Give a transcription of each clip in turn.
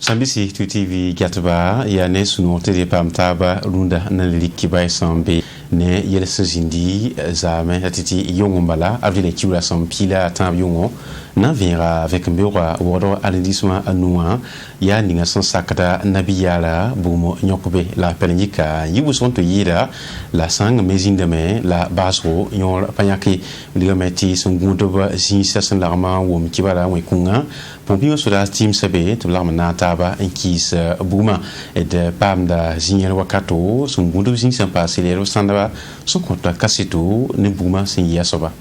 Sambisi tu TV Gatba ya ne sunu te de pam taba runda na liki bay sambe ne yele sindi zame atiti yongombala avile kiura sampila tam yongo na vira avec mbura wodo alindisma anua ya ninga son sakata nabiyala bumo nyokobe la pelnika yibu son to yira la sang mezindeme la basro yon panyaki ligameti son gudoba zinsa san larma wo mkibala we kunga pompio soda team sabe to larma na taba en kis buma et pamda zinyel wakato son gudoba zinsa pasilero sandaba son konta kasito ne buma sin yasoba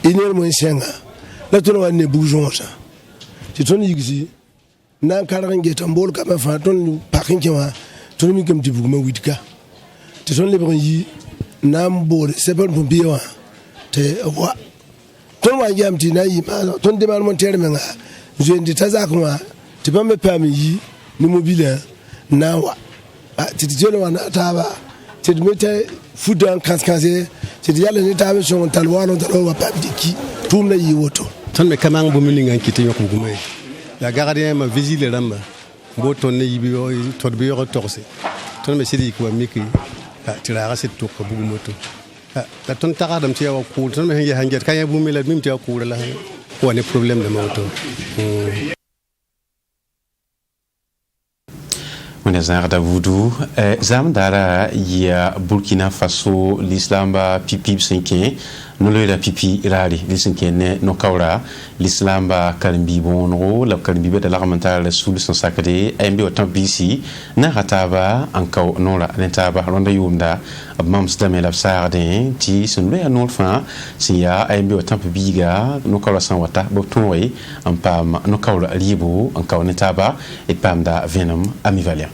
inel mo senga la to wane boujon ça ci ton yigsi na karange tambol ka fa ton pakin kema ton mi kam tibu ma witka ci ton lebon yi na mbore sebal bo biwa te wa ton wa jamti na yi ma ton de man mon terme nga jendi tazakuma ti ba me pami yi ni mobile na wa ti jelo wana taba ti mete fudan kanskase ti yalla ni tabe so on talwalo talo wa pabdiki tumna yi woto ton me kamang bo mininga kiti yok gumay la gardien ma vigile ramba bo ton ne yibi to bi yo torse ton me sidi ko miki ti la rasit to ko bugu moto la ton taradam ti yaw ko ton me hanget kanya bu mi la mim ti ko la wone problème de moto Zara Voudou, Zamdara, il y a Burkina Faso, l'Islam pipi 5e, nous le pipi rari, l'Islam no kaura, l'Islam karimbi bonro, la karimbi de l'armental sous le sacré, MB au temps BC, Narataba, encore non la, l'entaba, ronda yumda, mams dame la sardin, ti, son le anol fin, si ya, MB au temps biga, no kaura sans wata, botonwe, en pam, no kaura libo, encore n'entaba, et pam da venom, amivalia.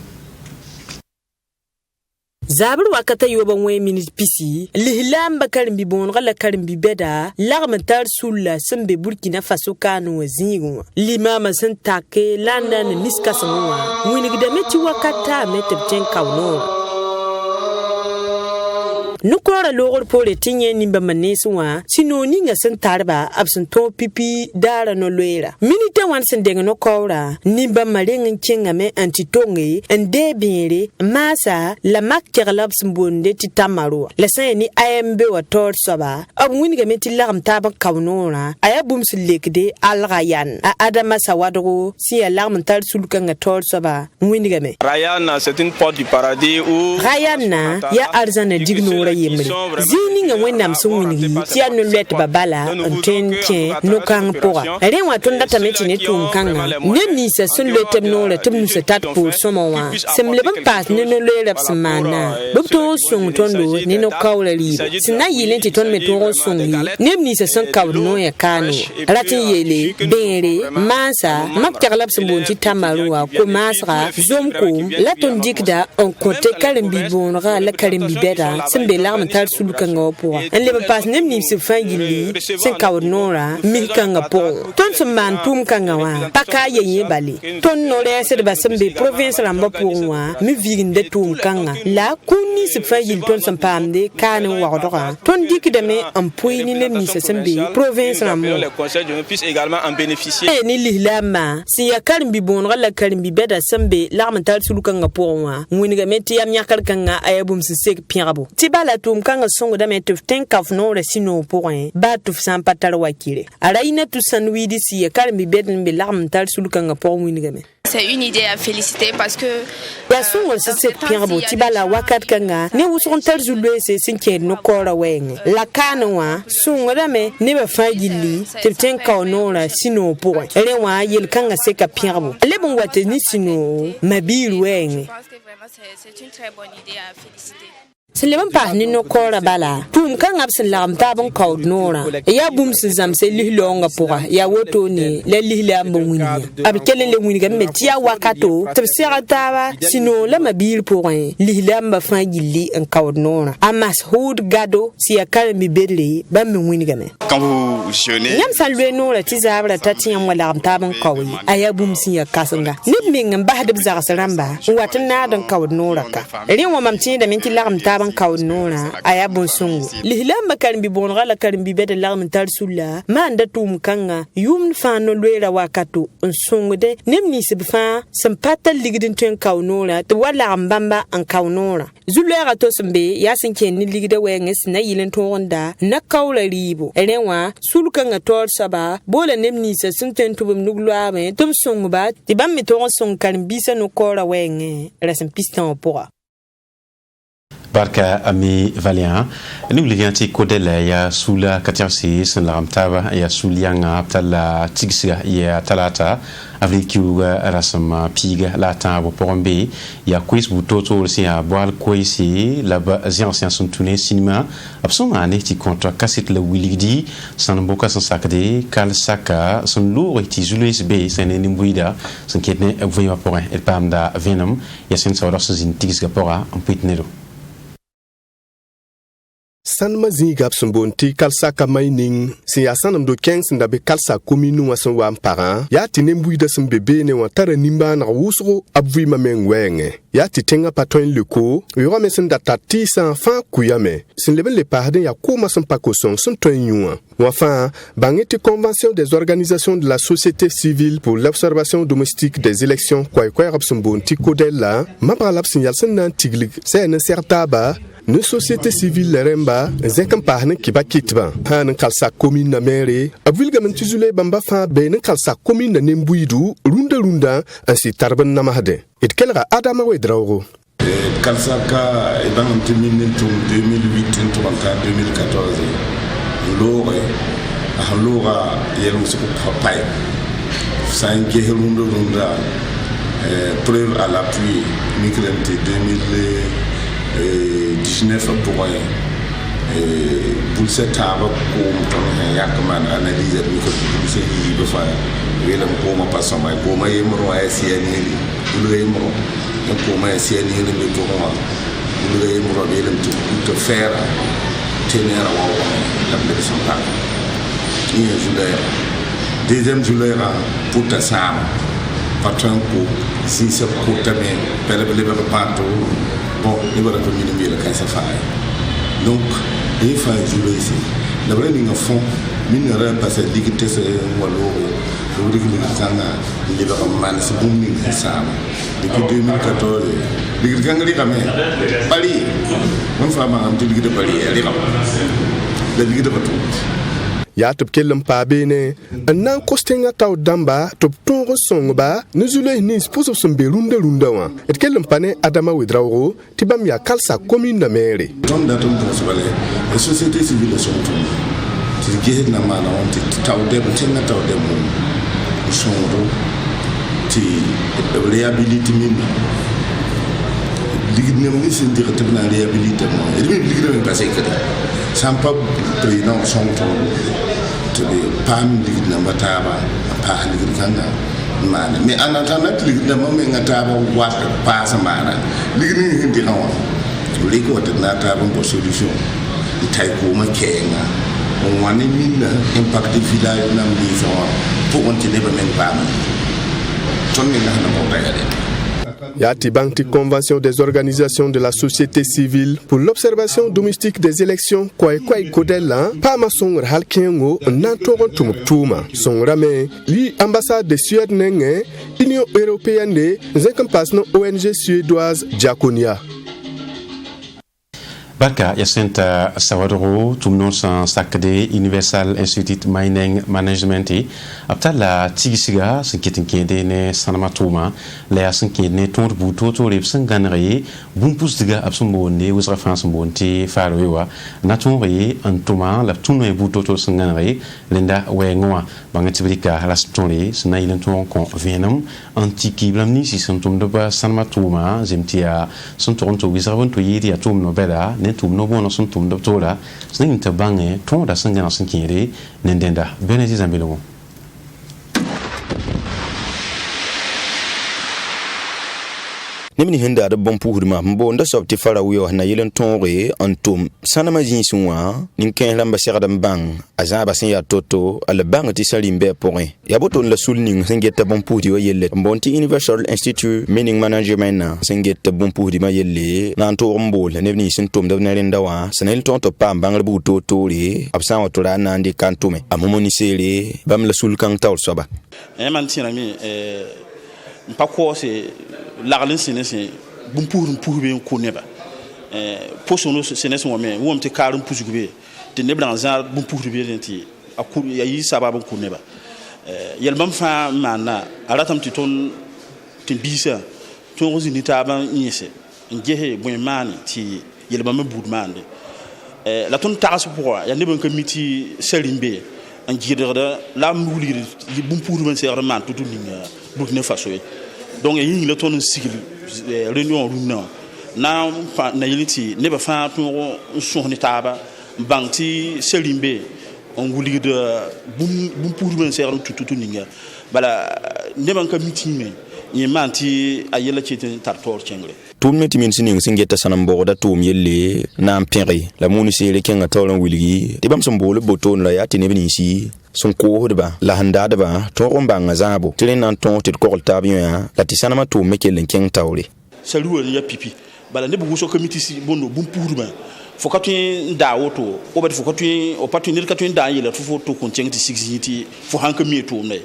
Zabur wakata yoban we minute pisi lihlam bakar bi bon gala karim bi beda lagmentar sulla sembe Burkina Faso kanu wazingo limama san take landa ne niska samwa wini gidameti wakata metebten kawno nukora logor pole tinye nimba maneswa sino ninga santarba absen to pipi dara no loera minite wan sendenga no kora nimba malenga chenga me antitonge ndebere masa la makkerlab smbonde titamaro la sayni AMB wa tor soba ab winiga meti lagam taba kawnora ayabum silekde alrayan a adama sawadro si alarm tar sulkanga tor soba winiga me Rayana c'est une porte du paradis où Rayana ya arzana dignora yemri zini nga wenam sungini ti anu let babala ntente no kang pora rewa tonda tameti ne tum kanga ne ni sa sun letem no le tum se tat pour somowa semle ban pas ne no le rap semana bukto sung tondo ni no kawlali sina yile ti ton me to sungi ne ni sa sun kaw no ya kanu rati yele bere masa maktarlap sembonti tamaruwa ko masra zomko la ton dikda on kote kalimbi bonra la kalimbi beda sembe larm tar sulukanga po en le pas nem ni se fangili se kawnora mi kanga po ton se man tum kanga wa paka yenye bali ton no le se ba sembe province lamba po wa mi viginde tum kanga la kuni se fangili ton se pamde kan wa dora ton dikda me en poini nem ni se sembe province lamba le conseil je puisse également en bénéficier ni lilama si ya karimbi bonra la karimbi beda sembe larm tar sulukanga po wa winiga meti am yakar kanga ayabum se sek piabo tibala tum kanga songo da metuf tenkaf no resino point ba tuf san patar wakire araina tu sanwidi si ya karimbi beden be larm tar sulukanga po winiga me. C'est une idée à féliciter parce que ya songo se sek piabo tibala wakat kanga ne wuson tar zulwe se sinke no kora weng la kanwa songo da me ne ba fagili tenka no la sino point rewa yel kanga seka piabo le bon wate ni sino mabil weng. je pense que vraiment c'est une très bonne idée à féliciter. Seleman pas ni no kora bala tum kan absen lam tabon kaud nora ya bum sizam se lihlonga pora ya woto ni le lihla mbunginya ab kelen le winiga metia wakato tebsera taba sino la mabil porin lihla mba fangili en kaud nora amas hood gado si ya kalmi bedle ba mi winiga me quand vous jeûnez yam salwe nora tizabra tatiyam wala am tabon kawi aya bum si ya kasanga ni mingam bahde bzara saramba watan na dan kaud nora ka rin wa mamti da minti lam tabon ban kawnora aya bon songo lihlam makarin bi bon gala karin bi bede lam tar sulla ma anda tum kanga yum fa no lera wakato on songo de nemni sibfa sampata ligidin tun kawnora to wala ambamba an kawnora zulera to sembe ya sinke ni ligida wenges na yilin to wonda na kawla ribo erenwa sulkanga tor saba bola nemni sa sunten tubum nugloa me tum songo ba tibam mi to son karin bisa no kora wenge rasen piston poa barka ami valiant nous liganti kodela ya sula katirsi san lamtaba ya sulianga aptala tigsiga ya talata avec rasama piga la tabo porombe ya quiz butoto aussi à boal koisi la ancien sont tourné cinéma absolument ane ti contre cassette le wilidi san boka san sakade kal saka son lourd ti julis be san nimbuida san ketne voyma pour el pamda venom ya sen sa dorso zin tigsiga pora en pitnero Sanma zingap son bonti kalsa kamaining si ya sanam do 15 ndabe kalsa kominu wa son wa parent ya tinembuy da son bébé ne wa tara nimba na wusro abwi mameng wenge ya titenga patron leko yo me sen data ti san fa kuyame sin leben le pardon ya koma son pakoson son toyua wa fa bangeti convention des organisations de la société civile pour l'observation domestique des élections kwa rap son bonti kodella mabalap signal sen nan tiglig c'est un certaba ne société civile remba zekan pahne kiba kitba han kalsa commune na mere abulga man tuzule bamba fa be ne kalsa commune na nembuidu runda ansi tarban na mahde it kelra adama we drawgo kalsa ka e ban timinin tum 2008 to 2014 lore halora yelu su ko pay sanke runda preuve à l'appui migrante 19 pour pour cette table pour yakman analyse de microbiologie de faire welam ko ma passo mai ko ma yemro ACN ni lu yemro ko ma ACN ni le to mo lu yemro be lam to faire tenir wa la de son pas ni juillet deuxième juillet pour ta sam patron ko si se ko tamé pele partout bon il va revenir le cas ça fait donc il faut jouer ici la vraie ligne fond mine rien passer digité c'est walo le digité sanga il va man c'est bon ni ça depuis 2014 digité ngali kamé bali on fa ma am digité bali ali kam la digité batou ya top kellam pa bene nan kostenga taw damba top tongo songba nuzule ni sposo sombe runda wa et kellam pane adama wedrawro tibam ya kalsa commune na mere ton da ton prosbale et société civile sont tout ti na mana on ti taw de tenga taw de mo sonro ti réhabilité min ligné mo sin di retena réhabilité mo et ligné passé que sans pas président son to be pam ligna mataba pa ligna mana mais en attendant ligna mo ngata ba wat pa sa mana ligni hindi hawa li ko na ta bon solution tay ko ma kenga on wani minna impact village nam li so pour on te ne ba men pa ton ni na mo tayade Yati Banti Convention des organisations de la société civile pour l'observation domestique des élections Kwai Kodela Pama Song Halkengo Nantoron Tumutuma Song Rame Li ambassade de Suède Nenge Union européenne Zekampas no ONG suédoise Diaconia Barka Yacenta Sawadoro tumnon san sakde Universal Institute Mining Management apta la tigisiga sanketin ne sanamatuma la sankene ton buto to rep sanganre bumpus diga absumbo ne usra France bonti farowa natonre antuma la tunno buto to sanganre lenda wengoa bangatibrika halastonre snailen ton kon venam antiki blamni si santum de ba sanamatuma zemtia santoronto wisravonto yidi atum no beda netum no bono son tum doctora snin tabange ton da sangana sankere nendenda benezi zambelo Nemni henda da bon puhurma mbo nda sobti fara wiyo na yelen tonre antum sanama jinsuwa ninken lamba segadam bang azaba sin ya toto al bang ti salimbe point ya boton la sulning singeta bon puhdi wa yelle mbonti Universal Institute Meaning Management na singeta bon puhdi ma yelle nan to mbol nemni sin tom da nenda wa sanel tonto pam bangal bu toto ri absan watura nandi kantume amomoni sele bam la sul kan tawl soba e man tinami pa ko c'est lagalin sinese bum pour be ko neba posono sinese wo me wo mte karun puzugbe de nebla zar bum pour be lenti akur yayi sababu ko neba yelbam fa mana aratam ti ton tin bisa ton rozini taban nyese ngehe boy man ti yelbam budmande la ton taras pour ya nebon committee selimbe en gidere la moulir bum pour ben ser man tout ninga Burkina Faso donc il le ton sigil réunion runa na yeliti ne ba fa ton so ni taba banti selimbe on wuli de bum pour ben ser tout ninga bala ne ban ka meeting ni manti ayela chete tartor chengle tum meti min sining singeta sanam boda tum yelle na mpere la moni sele kenga tawlan wili tibam sombolo boton la yati ne benisi son ko ba la handa ba to rombanga zabo tilen nan ton tit ko tabiyo ya la tisanama tum mekelen keng tawle saluwa ya pipi bala ne bugo so committee si bondo bum pour ba fo katun da woto o ba fo katun o patun katun da yela fo to kon chengti sixity fo hanka mi to ne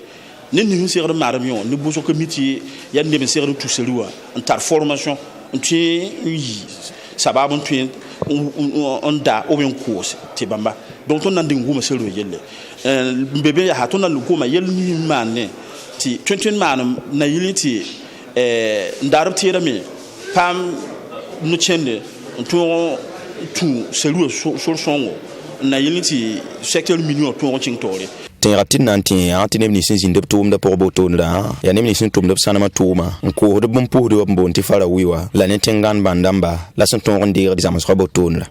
ni ser de marmion ne bugo so committee ya ne ben ser de tout saluwa en tar formation tu sababu tu on da o ben course te bamba donc on nandi nguma selo yelle bebe ya hatona nguma yelle ni manne ti 20 man na yiliti ndarab tira me pam no chende tu selo sur songo na yiliti secteur million to chingtore Tinratin nanti antine ni sin de tum da porboton la ya ne ni sin tum da sanama tuma ko de bum pu de mbonti fara wiwa la ne tengan bandamba la son ton ndir di zamas roboton la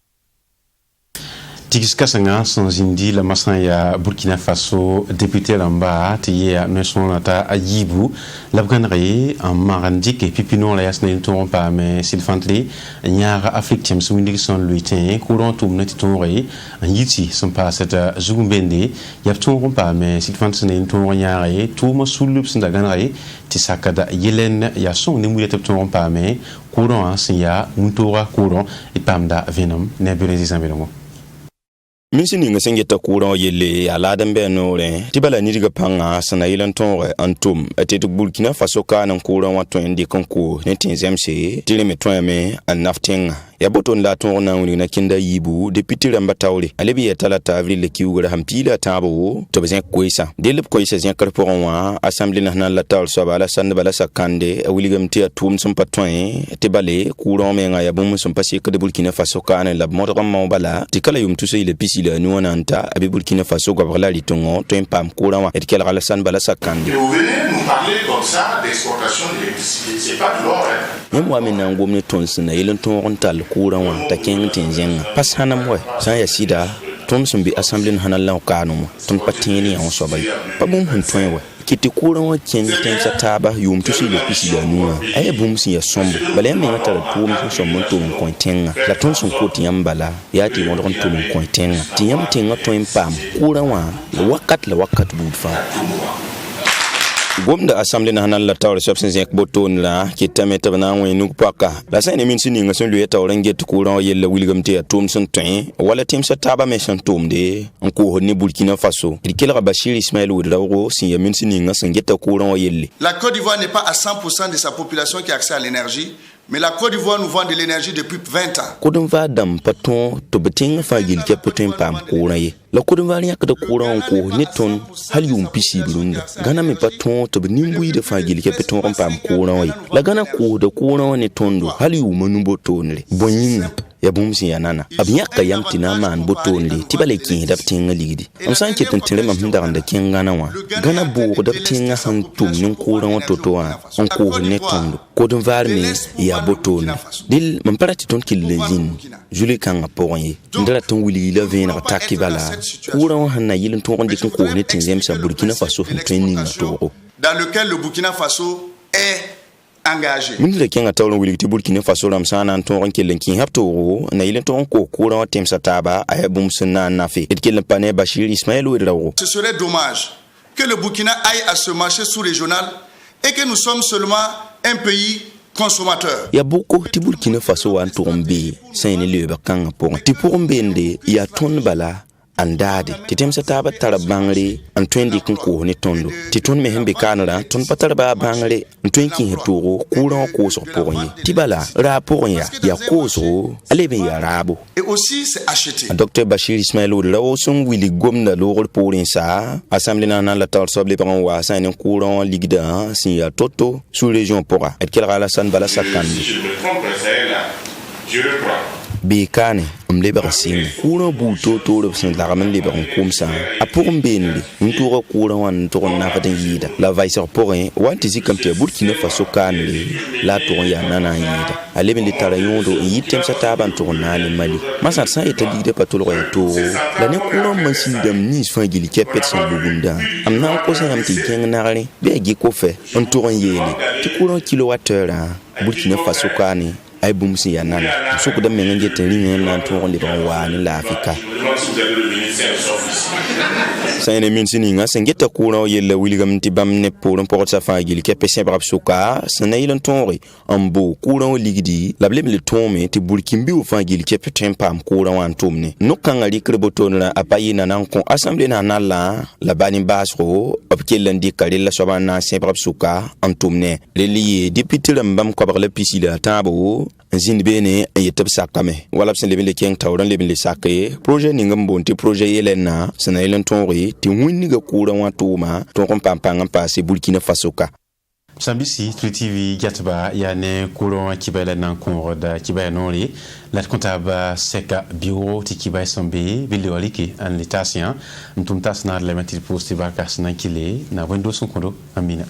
Tigis Kasanga Sanzindi la masan ya Burkina Faso député lamba tiye ne son ata ayibu la bganre en marandik et pipino la yasna ton pa mais silfantli nyara Afrique tiam sumindi son luitin courant tum ne tonre en yiti son pa cette zugumbende ya ton pa mais silfantli ton nyara tout sulub sinda ganre ti sakada yelen ya son ne muyete ton pa mais courant ya muntora courant et pamda venom ne berezi zambelongo Minsi nga sengeta kura yelle ala dambe nore tibala ni diga panga sana ilan tonre antum ate Burkina Faso kana kura wato indi konko ne tinzemse tile metwame anaftenga ya boton la ton na woni na kinda yibu depuis ramba tawle alebi ya talata avril le kiwura hampila tabo to bezen koisa delep koisa zen karporon wa assemblée nationale la tawl so bala sande bala sakande wiligam tia tum sum patwen te bale kura me nga ya bum sum pasi ke de Burkina Faso kana la modra ma bala tikala yum tuso ile pisi la nu onanta abi Burkina Faso gobala litongo to impam kura wa et kel la sande bala sakande vous venez nous parler comme ça d'exportation d'électricité c'est pas de l'or Yamwa me na ngomne tonsina yelen ton rontal kuran wa ta ken tenjen pas hanam we san ya sida tom sumbi assemblée hanalla kanu ton patini on so bay pabum hun ton we kiti kuran wa ken tensa taba yum tusi le pisi da nuwa ay bum si ya sombo bale me ngata la tum so mon tum ko tenga la ton son ko tiambala ya ti mon ron tum ko tenga tiam tenga to pam kuran wa la wakat bu fa Gomda assemblée nationale la tawre substance yak boton la ki tameta na ngwe nuk paka la sa ne min sini nga son luye tawre nget courant yella wilgam te atom son tin wala tim sa taba me son tom de on ko ni Burkina Faso il kela Bachir Ismaël Ouedraogo si min sini nga son geta courant yelle La Côte d'Ivoire n'est pas à 100% de sa population qui a accès à l'énergie. Mais la Côte d'Ivoire nous vend de l'énergie depuis 20 ans. Kodon va dam paton to beting fa gil ke poten pam courant ye la kodon va yak de courant ko neton hal yum pisi blunda gana me paton to nimbuyi de fa gil ke poten pam courant ye la gana ko de courant ne tondo hal yum manumbo tonle bonyin ya bumsi ya nana abnyaka yamtina man botonle tibale kin daptin ligidi on san ke tantire mam ndanda kin gana wa gana bo daptin han tum nin courant totoa on ko ne tondo kodon va me ya botonle dil man parati ton kilezin juli kan apoye ndala ton wili la vena attaque bala courant hanna yilin ton de ko ne tinzem sa Burkina Faso training toro dans lequel le Burkina Faso est engagé. Ministre Kenga Tawlon Willi ti Burkina Faso ram sana anton kelen kin hapto na ile ton ko courant tem sataba ayabum sunna nafi et kelen pané Bachir Ismaël Ouedraogo. Ce serait dommage que le Burkina aille à ce marché sous-régional et que nous sommes seulement un pays consommateur. Ya boko ti Burkina Faso an tombe sayne le bakanga po ti pombe nde ya ton bala andade ti tem sataba tarabangre an twendi kun ko ne tondo ti ton me hembe kanara ton patarba bangre an twenki hetoro courant ko so poye ti bala rapport ya kozo alebe ya rabo. Et aussi c'est acheté. Dr Bachir Ismaël Ouedraogo son Willi Gomna lorol pour ça assemblée nationale la tar soble par wa sa un courant ligda si ya toto sous région pora et quel Alassane Bala Sakandi. Je le crois. Bekane lebar sing courant bouto to de saint laramen lebar comme ça a pour mbende ntoura courant wan to na faten yida la vaisser porin wanti zi kamte Burkina Faso kanle la to ya nana yida aleben de tarayondo yitem sa taban to na le Mali masa sa etali de patolo ya to la ne courant masin dam ni fangili kepet son bugunda amna ko sa amti keng narale be gi ko fe on to yele ti courant kilowattheure Burkina Faso kane ay bumsi ya nana suku da mengen teli nan to on de wa ni la Afrika sayne min sininga sengeta courant yella William Tibam ne pour un port sa fagil ke pesen brab suka sanaylan tonri ambo courant ligdi la blem le tome ti Burkimbi o fagil ke peten pam courant an tomne no kangali kreboton la apayi nan kon assemblée nationale la bani basro opkelan di karilla sobana sen brab suka an tomne le lié député lambam ko bar le pisila tabo zin bene yetab sakame wala sen le keng tawran le sakaye projet ningam bonti projet yelena sanaylan tonri ti winni ga kura wa tuma ton kon pampanga passe Burkina Faso ka Sambisi TV gatba ya ne kura kibela nan kon da kibaya nori la kontaba seka bureau ti kibaya sombe bilioliki an l'état sien mtumtas na le matil pour stibakas na kile na wendo son kondo amina